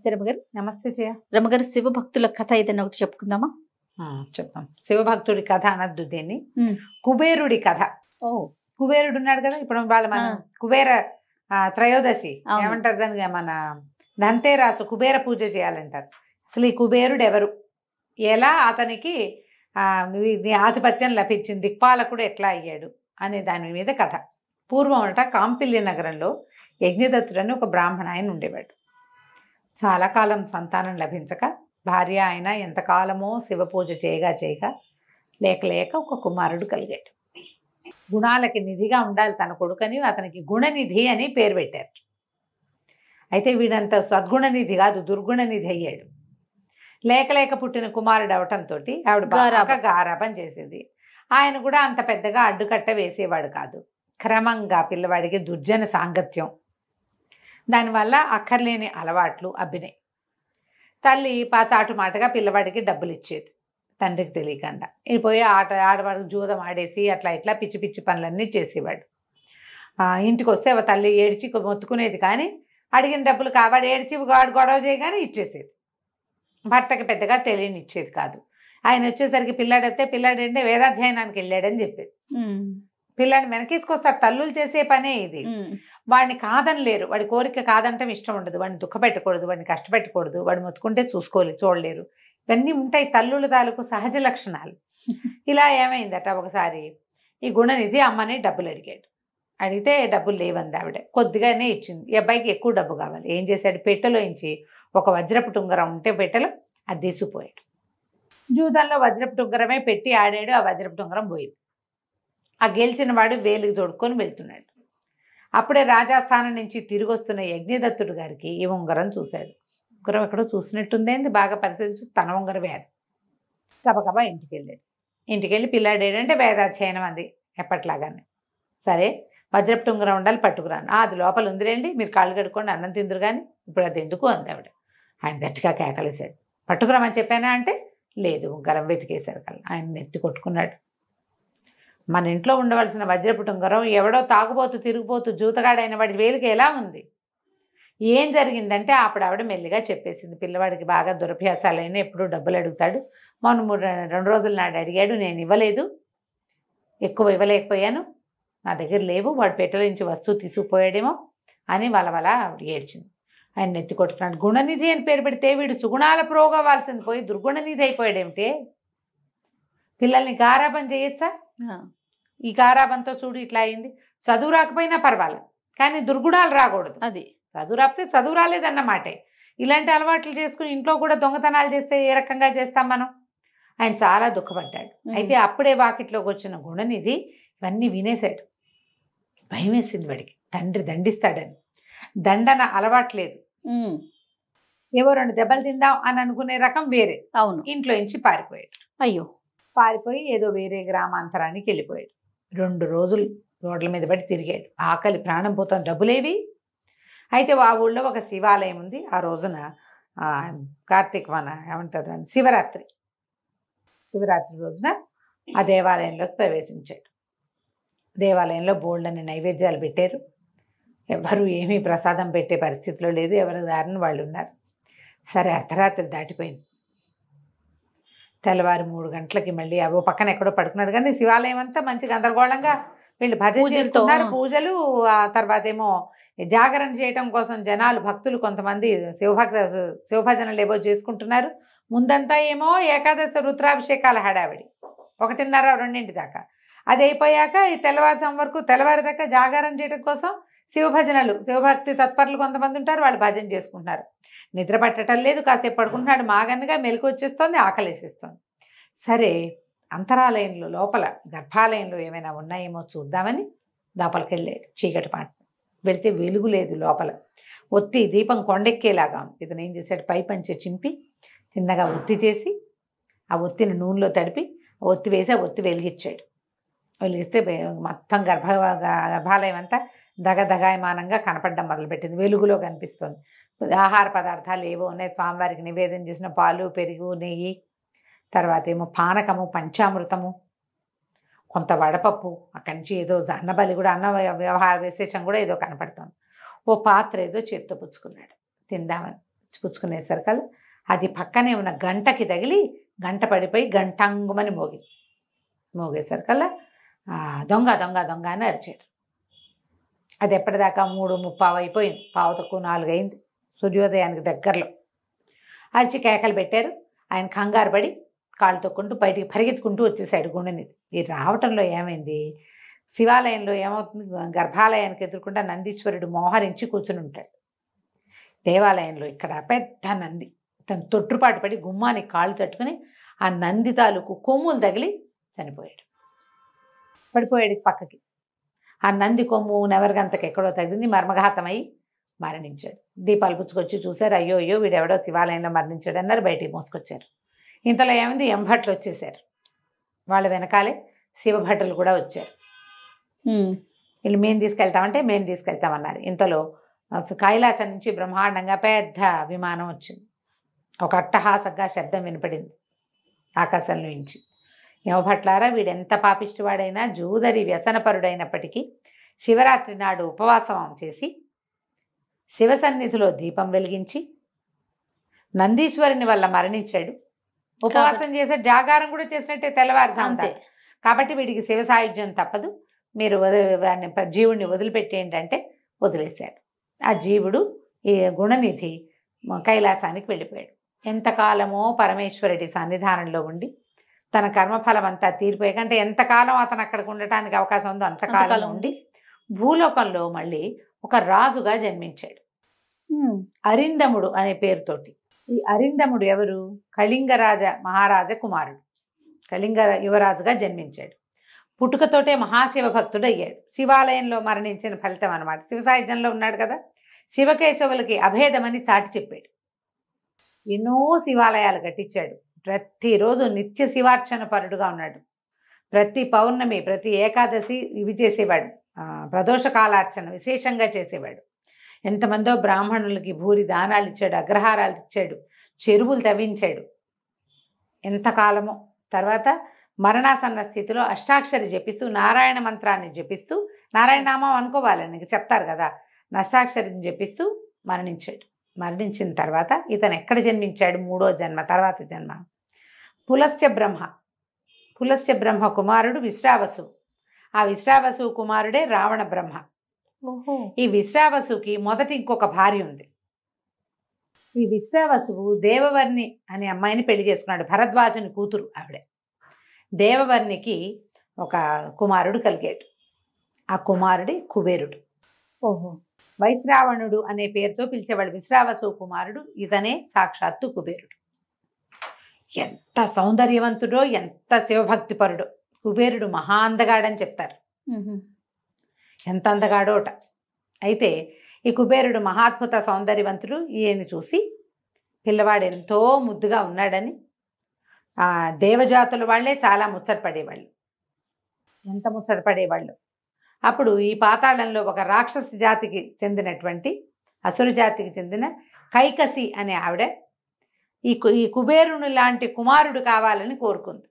రమగారు నమస్తే జయ. రమగారు శివభక్తుల కథ ఏదైనా ఒకటి చెప్పుకుందామా? చెప్తాం. శివభక్తుడి కథ అనద్దు దీన్ని, ఉమ్. కుబేరుడి కథ. ఓ కుబేరుడు ఉన్నాడు కదా, ఇప్పుడు వాళ్ళ మన ఆ. కుబేర త్రయోదశి అవును. ఏమంటారు దానికి, మన ధన్తేరాసు కుబేర పూజ చేయాలంటారు. అసలు ఈ కుబేరుడు ఎవరు, ఎలా అతనికి ఇది ఆధిపత్యం లభించింది, దిక్పాలకుడు ఎట్లా అయ్యాడు అనే దాని మీద కథ. పూర్వం అంట కాంపిల్య నగరంలో యజ్ఞదత్తుడని ఒక బ్రాహ్మణ ఆయన ఉండేవాడు. చాలా కాలం సంతానం లభించక భార్య ఆయన ఎంతకాలమో శివ పూజ చేయగా లేక లేక ఒక కుమారుడు కలిగాడు. గుణాలకి నిధిగా ఉండాలి తన కొడుకని అతనికి గుణనిధి అని పేరు పెట్టారు. అయితే వీడంత సద్గుణనిధి కాదు, దుర్గుణనిధి అయ్యాడు. లేక లేక పుట్టిన కుమారుడు అవటంతో ఆవిడ బాగా గారాబం చేసేది. ఆయన కూడా అంత పెద్దగా అడ్డుకట్ట వేసేవాడు కాదు. క్రమంగా పిల్లవాడికి దుర్జన సాంగత్యం, దానివల్ల అక్కర్లేని అలవాట్లు అబ్బినాయి. తల్లి చాటు మాటగా పిల్లవాడికి డబ్బులు ఇచ్చేది, తండ్రికి తెలియకుండా. వెళ్ళిపోయి ఆడవాడికి జూదం ఆడేసి అట్లా ఇట్లా పిచ్చి పిచ్చి పనులన్నీ చేసేవాడు. ఇంటికి వస్తే తల్లి ఏడ్చి మొత్తుకునేది, కానీ అడిగిన డబ్బులు వాడు ఏడ్చి వాడు గొడవ చేయగానే ఇచ్చేసేది. భర్తకి పెద్దగా తెలియనిచ్చేది కాదు. ఆయన వచ్చేసరికి పిల్లాడంటే వేదాధ్యయనానికి వెళ్ళాడని చెప్పేది. పిల్లాడిని వెనకేసుకొస్తారు, తల్లులు చేసే పనే ఇది. వాడిని కాదనలేరు, వాడి కోరిక కాదంటే ఇష్టం ఉండదు, వాడిని దుఃఖపెట్టకూడదు, వాడిని కష్టపెట్టకూడదు, వాడు మొత్తుకుంటే చూడలేరు. ఇవన్నీ ఉంటాయి తల్లుల తాలూకు సహజ లక్షణాలు. ఇలా ఏమైందట, ఒకసారి ఈ గుణనిధి అమ్మని డబ్బులు అడిగాడు. అడిగితే డబ్బులు లేవంది ఆవిడ, కొద్దిగానే ఇచ్చింది. ఈ అబ్బాయికి ఎక్కువ డబ్బు కావాలి. ఏం చేశాడు, పెట్టెలోంచి ఒక వజ్రపు టుంగరం ఉంటే పెట్టెలో అది తీసిపోయాడు. జూదంలో వజ్రపు టుంగరమే పెట్టి ఆడాడు, ఆ వజ్రపు టుంగరం పోయింది. ఆ గెలిచిన వాడు వేలికి తోడుకొని వెళ్తున్నాడు. అప్పుడే రాజాస్థానం నుంచి తిరిగి వస్తున్న యజ్ఞదత్తుడు గారికి ఈ ఉంగరం చూశాడు. ఉంగరం ఎక్కడో చూసినట్టుందేంది, బాగా పరిశీలించి తన ఉంగరం వేది. గబగబా ఇంటికి వెళ్ళాడు. ఇంటికి వెళ్ళి పిల్లాడేడంటే వేదాధ్యయనం అది ఎప్పట్లాగానే. సరే వజ్రపు ఉంగరం ఉండాలి, పట్టుకురాను. అది లోపల ఉందిలేండి, మీరు కాళ్ళు కడుక్కోండి, అన్నం తిందురు కానీ ఇప్పుడు అది ఎందుకు అంది ఆవిడ. ఆయన గట్టిగా కేకలేశాడు, పట్టుకురామని చెప్పానా అంటే లేదు. ఉంగరం వెతికేశారు కల్లా. ఆయన నెత్తి కొట్టుకున్నాడు. మన ఇంట్లో ఉండవలసిన వజ్రపు ఉంగరం ఎవడో తాగుబోతూ తిరిగిపోతూ జూతగాడైన వాడి వేలికి ఎలా ఉంది? ఏం జరిగిందంటే అప్పుడు ఆవిడ మెల్లిగా చెప్పేసింది. పిల్లవాడికి బాగా దురభ్యాసాలైన, ఎప్పుడూ డబ్బులు అడుగుతాడు. మొన్న 2 రోజుల నాడు అడిగాడు, నేను ఇవ్వలేదు, ఎక్కువ ఇవ్వలేకపోయాను, నా దగ్గర లేవు, వాడు పెట్టెల నుంచి వస్తువు తీసుకుపోయాడేమో అని వలవల ఆవిడ ఏడ్చింది. ఆయన నెత్తి కొట్టుకున్నాడు. గుణనిధి అని పేరు పెడితే వీడు సుగుణాల ప్రోగవాల్సింది పోయి దుర్గుణనిధి అయిపోయాడేమిటే? పిల్లల్ని గారాబం చేయొచ్చా? ఈ గారాబంతో చూడు ఇట్లా అయింది. చదువు రాకపోయినా పర్వాలేదు, కానీ దుర్గుణాలు రాకూడదు. అది చదువు రాకపోతే చదువు రాలేదన్నమాటే. ఇలాంటి అలవాట్లు చేసుకుని ఇంట్లో కూడా దొంగతనాలు చేస్తే ఏ రకంగా చేస్తాం మనం? ఆయన చాలా దుఃఖపడ్డాడు. అయితే అప్పుడే వాకిట్లోకి వచ్చిన గుణనిధి ఇవన్నీ వినేశాడు. భయం వేసింది వాడికి, తండ్రి దండిస్తాడని. దండన అలవాట్లేదు, ఏవో 2 దెబ్బలు తిందాం అని అనుకునే రకం వేరే. అవును. ఇంట్లో నుంచి పారిపోయాడు. అయ్యో, పారిపోయి ఏదో వేరే గ్రామాంతరానికి వెళ్ళిపోయాడు. 2 రోజులు రోడ్ల మీద పడి తిరిగాడు. ఆకలి, ప్రాణం పోతాం, డబ్బులేవి. అయితే ఆ ఊళ్ళో ఒక శివాలయం ఉంది. ఆ రోజున కార్తీక ఏమంటారు, శివరాత్రి రోజున ఆ దేవాలయంలోకి ప్రవేశించాడు. దేవాలయంలో బోల్డని నైవేద్యాలు పెట్టారు. ఎవరు ఏమీ ప్రసాదం పెట్టే పరిస్థితిలో లేదు, ఎవరి దారిని వాళ్ళు ఉన్నారు. సరే అర్ధరాత్రి దాటిపోయింది. తెల్లవారు 3 గంటలకి మళ్ళీ అవో పక్కన ఎక్కడో పడుకున్నాడు. కానీ శివాలయం అంతా మంచి గందరగోళంగా వీళ్ళు భజన చేస్తున్నారు, పూజలు. ఆ తర్వాత ఏమో జాగరణ చేయటం కోసం జనాలు, భక్తులు కొంతమంది శివభజనలు ఏవో చేసుకుంటున్నారు. ముందంతా ఏమో ఏకాదశి రుద్రాభిషేకాల హడావిడి 1:30-2 దాకా. అది అయిపోయాక ఈ తెల్లవారుజాము వరకు, తెల్లవారి దాకా జాగారం చేయడం కోసం శివభజనలు, శివభక్తి తత్పరులు కొంతమంది ఉంటారు, వాళ్ళు భజన చేసుకుంటున్నారు. నిద్ర పట్టడం లేదు, కాసేపు పడుకుంటున్నాడు. మాగన్నగా మెలకు వచ్చేస్తోంది, ఆకలేసేస్తోంది. సరే అంతరాలయంలో లోపల గర్భాలయంలో ఏమైనా ఉన్నాయేమో చూద్దామని లోపలికి వెళ్ళాడు. చీకటి పాట వెళ్తే వెలుగు లేదు లోపల. ఒత్తి దీపం కొండెక్కేలాగా ఉంది. ఇతను ఏం చేశాడు, పై పంచె చింపి చిన్నగా ఒత్తి చేసి ఆ ఒత్తిని నూనెలో తడిపి ఒత్తి వేసి ఆ ఒత్తి వెలిగించాడు. వెలిగిస్తే మొత్తం గర్భాలయం అంతా దగదగాయమానంగా కనపడడం మొదలుపెట్టింది. వెలుగులో కనిపిస్తుంది. ఆహార పదార్థాలు ఏవో ఉన్నాయి. స్వామివారికి నివేదన చేసిన పాలు, పెరుగు, నెయ్యి, తర్వాత ఏమో పానకము, పంచామృతము, కొంత వడపప్పు, అక్కడి నుంచి ఏదో అన్నబలి కూడా, అన్న వ్యవహార విశేషం కూడా ఏదో కనపడుతుంది. ఓ పాత్ర ఏదో చేత్తో పుచ్చుకున్నాడు తిందామని. పుచ్చుకునేసరికల్లా అది పక్కనే ఉన్న గంటకి తగిలి గంట పడిపోయి గంటంగుమని మోగేసరికల్లా దొంగ దొంగ దొంగ అని అరిచాడు. అది ఎప్పటిదాకా 3:30 అయిపోయింది, 3:45 అయింది, సూర్యోదయానికి దగ్గరలో. అరిచి కేకలు పెట్టారు. ఆయన కంగారు పడి కాళ్ళు తొక్కుంటూ బయటికి పరిగెత్తుకుంటూ వచ్చేసాడు గుండెనిధి. ఈ రావటంలో ఏమైంది, శివాలయంలో ఏమవుతుంది, గర్భాలయానికి ఎదుర్కొంటే నందీశ్వరుడు మోహరించి కూర్చుని ఉంటాడు. దేవాలయంలో ఇక్కడ పెద్ద నంది తను తొట్టుపాటు పడి గుమ్మానికి కాళ్ళు తట్టుకుని ఆ నంది తాలూకు కొమ్ములు తగిలి చనిపోయాడు. పడిపోయాడు పక్కకి. ఆ నంది కొమ్ము నెవరిగంతకి ఎక్కడో తగిలింది, మర్మఘాతమై మరణించాడు. దీపాలు పుచ్చుకొచ్చి చూశారు, అయ్యో అయ్యో వీడెవడో శివాలయంలో మరణించాడు అన్నారు. బయటికి మోసుకొచ్చారు. ఇంతలో ఏమైంది, ఎంభట్లు వచ్చేసారు. వాళ్ళ వెనకాలే శివభటులు కూడా వచ్చారు. వీళ్ళు మేము తీసుకెళ్తామంటే మేము తీసుకెళ్తామన్నారు. ఇంతలో కైలాసం నుంచి బ్రహ్మాండంగా పెద్ద విమానం వచ్చింది. ఒక అట్టహాసంగా శబ్దం వినపడింది ఆకాశంలో నుంచి. యమభట్లారా, వీడెంత పాపిష్టివాడైనా జూదరి వ్యసనపరుడైనప్పటికీ శివరాత్రి నాడు ఉపవాసం చేసి శివసన్నిధిలో దీపం వెలిగించి నందీశ్వరుని వల్ల మరణించాడు. ఉపవాసం చేసే జాగారం కూడా చేసినట్టే తెల్లవారుజామున. కాబట్టి వీడికి శివ సాయుధ్యం తప్పదు, మీరు జీవుడిని వదిలిపెట్టేయండి అంటే వదిలేశాడు. ఆ జీవుడు ఈ గుణనిధి కైలాసానికి వెళ్ళిపోయాడు. ఎంతకాలమో పరమేశ్వరుడి సన్నిధానంలో ఉండి తన కర్మఫలం అంతా తీరిపోయాక, అంటే ఎంతకాలం అతను అక్కడికి ఉండటానికి అవకాశం ఉందో అంతకాలం ఉండి భూలోకంలో మళ్ళీ ఒక రాజుగా జన్మించాడు. అరిందముడు అనే పేరుతోటి. ఈ అరిందముడు ఎవరు, కళింగరాజ మహారాజ కుమారుడు, కళింగ యువరాజుగా జన్మించాడు. పుట్టుకతోటే మహాశివ భక్తుడు అయ్యాడు. శివాలయంలో మరణించిన ఫలితం అనమాట. శివసాయుధ్యంలో ఉన్నాడు కదా, శివకేశవులకి అభేదమని చాటి చెప్పాడు. ఎన్నో శివాలయాలు కట్టించాడు. ప్రతిరోజు నిత్య శివార్చన పరుడుగా ఉన్నాడు. ప్రతి పౌర్ణమి, ప్రతి ఏకాదశి ఇవి చేసేవాడు. ప్రదోష కాలార్చన విశేషంగా చేసేవాడు. ఎంతమందో బ్రాహ్మణులకి భూరి దానాలు ఇచ్చాడు, అగ్రహారాలు ఇచ్చాడు, చెరువులు తవ్వించాడు. ఎంతకాలమో. తర్వాత మరణాసన్న స్థితిలో అష్టాక్షరి జపిస్తూ నారాయణ మంత్రాన్ని జపిస్తూ, నారాయణ నామం అనుకోవాలని చెప్తారు కదా, అష్టాక్షరిని జపిస్తూ మరణించాడు. మరణించిన తర్వాత ఇతను ఎక్కడ జన్మించాడు, మూడో జన్మ, తర్వాత జన్మ పులస్త్య బ్రహ్మ. పులస్త్య బ్రహ్మ కుమారుడు విశ్రావసు. ఆ విశ్రావసు కుమారుడే రావణ బ్రహ్మ. ఈ విశ్రావసుకి మొదటి ఇంకొక భార్య ఉంది. ఈ విశ్రావసువు దేవవర్ణి అనే అమ్మాయిని పెళ్లి చేసుకున్నాడు. భరద్వాజుని కూతురు ఆవిడే. దేవవర్ణికి ఒక కుమారుడు కలిగాడు. ఆ కుమారుడి కుబేరుడు. వైశ్రావణుడు అనే పేరుతో పిలిచేవాడు. విశ్రావసు కుమారుడు ఇతనే సాక్షాత్తు కుబేరుడు. ఎంత సౌందర్యవంతుడో, ఎంత శివభక్తిపరుడో. కుబేరుడు మహా అందగాడని చెప్తారు. ఎంత అందగాడోట. అయితే ఈ కుబేరుడు మహాద్భుత సౌందర్యవంతుడు. ఈయన చూసి పిల్లవాడు ఎంతో ముద్దుగా ఉన్నాడని దేవజాతుల వాళ్ళే చాలా ముచ్చటపడేవాళ్ళు. ఎంత ముచ్చటపడేవాళ్ళు. అప్పుడు ఈ పాతాళంలో ఒక రాక్షస జాతికి చెందినటువంటి, అసుర జాతికి చెందిన కైకసి అనే ఆవిడ ఈ కుబేరుని లాంటి కుమారుడు కావాలని కోరుకుంది.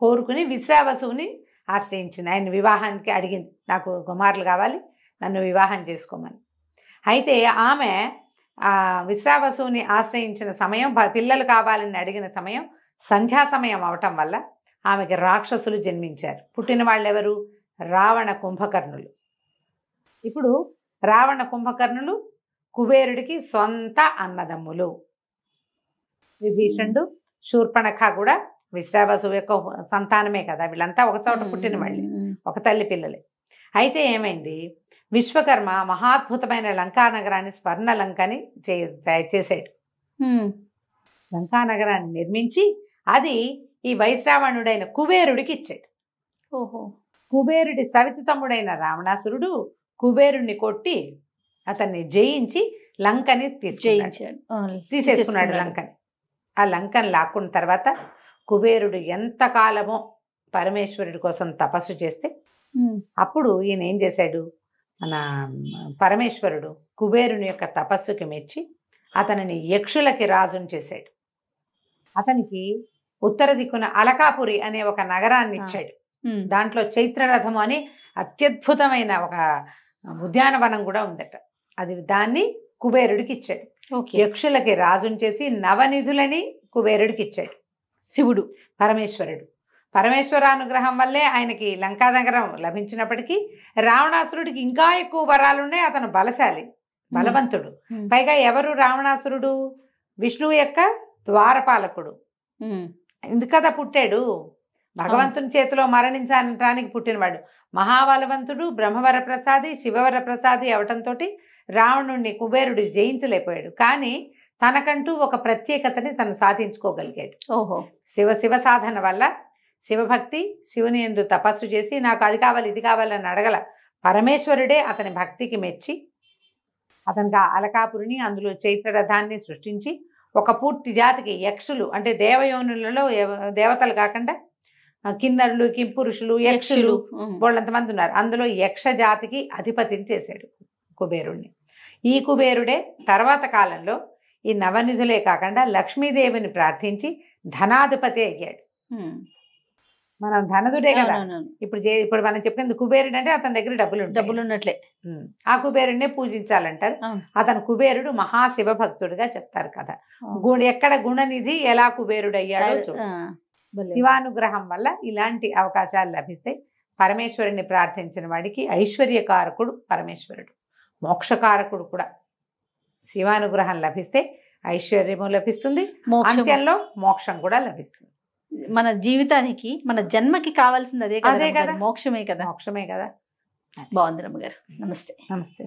కోరుకుని విశ్రావసుని ఆశ్రయించింది. ఆయన వివాహానికి అడిగింది, నాకు కుమారులు కావాలి, నన్ను వివాహం చేసుకోమని. అయితే ఆమె విశ్రావసుని ఆశ్రయించిన సమయం, పిల్లలు కావాలని అడిగిన సమయం సంధ్యా సమయం అవటం వల్ల ఆమెకి రాక్షసులు జన్మించారు. పుట్టిన వాళ్ళు ఎవరు, రావణ కుంభకర్ణులు. ఇప్పుడు రావణ కుంభకర్ణులు కుబేరుడికి సొంత అన్నదమ్ములు. విభీషణుడు, శూర్పణఖ కూడా విశ్రావసు యొక్క సంతానమే కదా. వీళ్ళంతా ఒక చోట పుట్టిన వాళ్ళే, ఒక తల్లి పిల్లలే. అయితే ఏమైంది, విశ్వకర్మ మహాద్భుతమైన లంకా నగరాన్ని, స్వర్ణ లంకని చేసాడు. లంకా నగరాన్ని నిర్మించి అది ఈ వైశ్రావణుడైన కుబేరుడికి ఇచ్చాడు. కుబేరుడి సవితి తమ్ముడైన రావణాసురుడు కుబేరుడిని కొట్టి అతన్ని జయించి లంకని తీసేసుకున్నాడు. లంకని. ఆ లంకని లాక్కున్న తర్వాత కుబేరుడు ఎంతకాలమో పరమేశ్వరుడి కోసం తపస్సు చేస్తే అప్పుడు ఈయన ఏం చేశాడు, మన పరమేశ్వరుడు కుబేరుని యొక్క తపస్సుకి మెచ్చి అతనిని యక్షులకి రాజుని చేశాడు. అతనికి ఉత్తర దిక్కున అలకాపురి అనే ఒక నగరాన్ని ఇచ్చాడు. దాంట్లో చైత్రరథము అని అత్యద్భుతమైన ఒక ఉద్యానవనం కూడా ఉందట. దాన్ని కుబేరుడికి ఇచ్చాడు. ఓకే. యక్షులకి రాజుని చేసి నవనిధులని కుబేరుడికి ఇచ్చాడు. శివుడు. పరమేశ్వరుడు. పరమేశ్వరానుగ్రహం వల్లే ఆయనకి లంకా నగరం లభించినప్పటికీ రావణాసురుడికి ఇంకా ఎక్కువ వరాలున్నాయి. అతను బలశాలి, బలవంతుడు. పైగా ఎవరు రావణాసురుడు? విష్ణువు యొక్క ద్వారపాలకుడు. ఎందుకదా పుట్టాడు? భగవంతుని చేతిలో మరణించడానికి పుట్టినవాడు. మహాబలవంతుడు, బ్రహ్మవర ప్రసాది, శివవర ప్రసాది అవటంతో రావణుణ్ణి కుబేరుడు జయించలేకపోయాడు. కానీ తనకంటూ ఒక ప్రత్యేకతని తను సాధించుకోగలిగాడు. ఓహో. శివ సాధన వల్ల, శివభక్తి, శివుని యందు తపస్సు చేసి నాకు అది కావాలి ఇది కావాలని అడగల. పరమేశ్వరుడే అతని భక్తికి మెచ్చి అతనికి అలకాపురిని, అందులో చైత్రరథాన్ని సృష్టించి ఒక పూర్తి జాతికి యక్షులు అంటే దేవయోనులలో దేవతలు కాకుండా కిన్నరులు, కింపురుషులు, యక్షులు వాళ్ళంతమంది ఉన్నారు. అందులో యక్ష జాతికి అధిపతిని చేశాడు కుబేరుణ్ణి. ఈ కుబేరుడే తర్వాత కాలంలో ఈ నవనిధులే కాకుండా లక్ష్మీదేవిని ప్రార్థించి ధనాధిపతి అయ్యాడు. మనం ధనదుడే కదా. ఇప్పుడు మనం చెప్పింది కుబేరుడు అంటే అతని దగ్గర డబ్బులు ఉన్నట్లే. ఆ కుబేరుడినే పూజించాలంటారు. అతను కుబేరుడు మహాశివ భక్తుడిగా చెప్తారు కదా. ఎక్కడ గుణనిధి ఎలా కుబేరుడు అయ్యాడో చూడు. శివానుగ్రహం వల్ల ఇలాంటి అవకాశాలు లభిస్తాయి. పరమేశ్వరుని ప్రార్థించిన వాడికి ఐశ్వర్యకారకుడు పరమేశ్వరుడు, మోక్షకారకుడు కూడా. శివానుగ్రహం లభిస్తే ఐశ్వర్యము లభిస్తుంది, అంత్యంలో మోక్షం కూడా లభిస్తుంది. మన జీవితానికి, మన జన్మకి కావాల్సింది అదే కదా, మోక్షమే కదా. మోక్షమే కదా. బాగుంది రమ్మగారు. నమస్తే. నమస్తే.